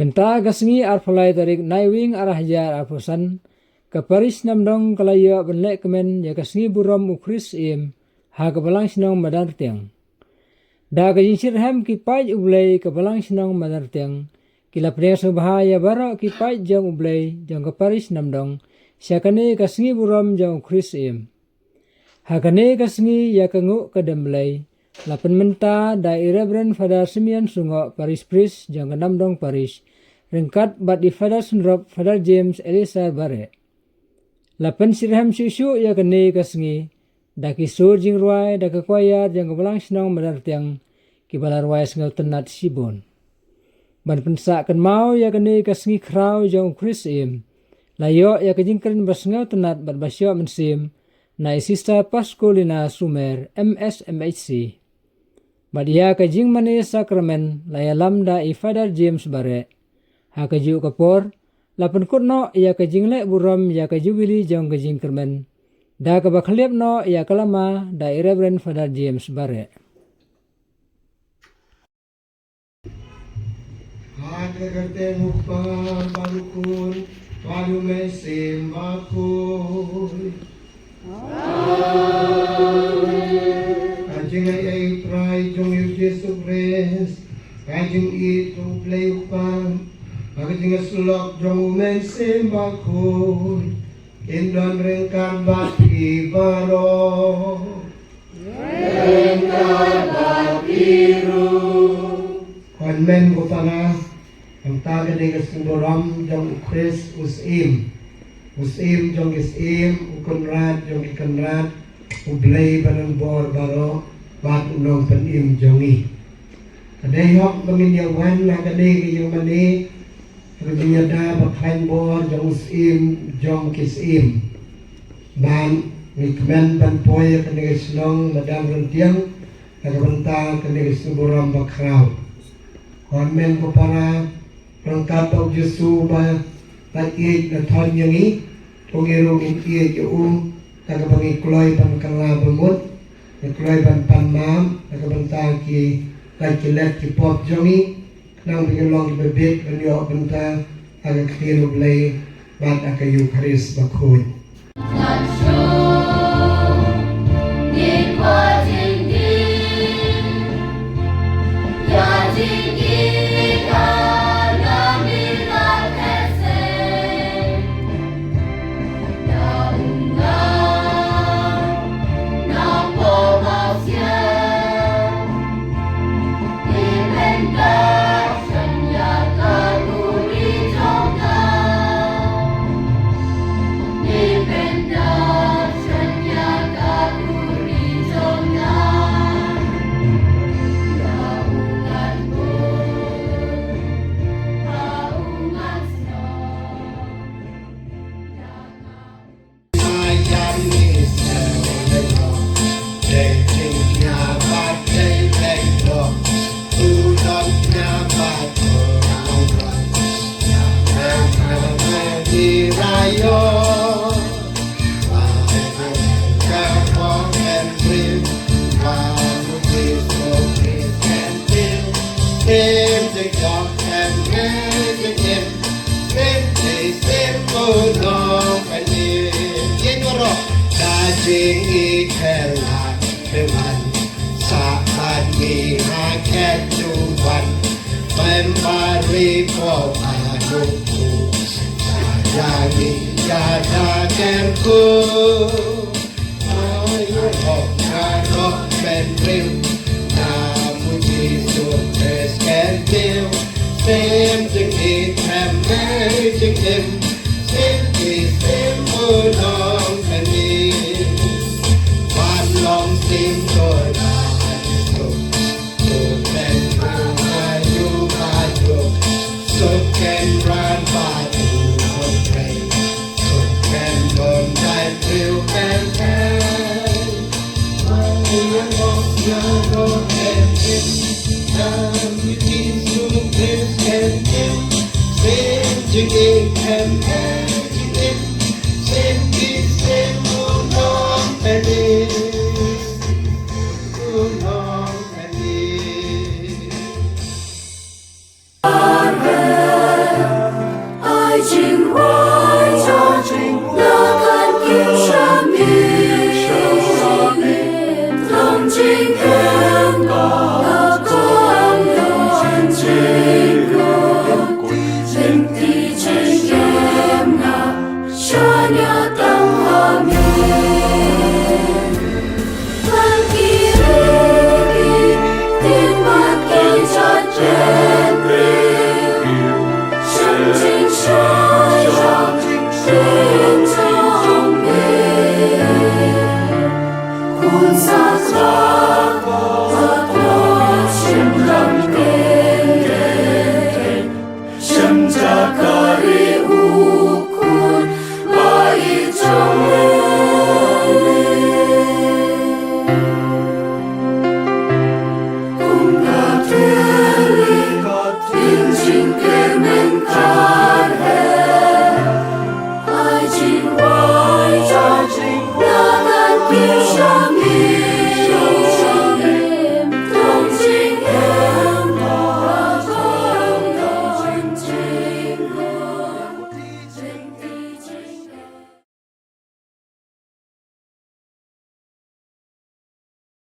Menta gasngi arfalai tarik naiwing arahjar arfusan kaparis namdong kalaya benlek kemen ya gasngi buram ukris im ha kabalang sinong madar tiang. Da kajing sirham kipai ublay kabalang sinong madar tiang. Kila pria subhaya bara kipai jang ublay jang kaparis namdong syakane gasngi buram jang ukris im. Ha kane gasngi ya kangu kadamlay. Lapan menta da irebren fada semian sungo Paris Pris jang namdong Paris ringkat bat di fada sunrop fada James Elisa bare. Lapan sirham susu ya kene kasngi da kisur jing ruai da kekwayar jang kebalang sinong madar tiang kibala ruai sengal tenat sibon. Ban pensak kan mau ya kene kasngi krau jang Chris im. Layo ya kejingkren basngal tenat bat basyo mensim na isista paskolina sumer MSMHC. Badia kajing mane sakramen laya lamda ifadar James bare. Ha kaju kapor lapan kutno ya kajing lek buram ya kaju wili jong kajing kermen. Da kabakhlep no ya kalama da irebren fadar James bare. Hake karte mukpar balukun palu mesim bakul. Kajing ay try jong yu Jesu Christ. Kajing itu play upan. Kajing slok jong mesim bakul. Indon ringkan baki baro. Ringkan baki ru. Konmen ko para ang taga ni Kasimboram jong Chris usim jong isim ukonrad jong ikonrad ublay banang bor baro bat unong panim jongi kadayok manginyawan na kaday kayong mani kaganyada bakhain bor jong usim jong kisim ban ngikmen panpoy kanay kasilong madam rentiang nagabanta kanay Kasimboram bakraw. Konmen ko para rangkap au Jesu ba iik na thon yangi tungirong iik yung tagabangi kloy pan kala bamut kloy pan panmam tagabanta ki kilet ki pop jongi nang bigilong bebek kanyo banta agak tinog lay bat akayu karis bakhoy. Daging ikela dengan saat dihaket tuan memberi popaduku sayangi jada kerku ayo roh karo benrim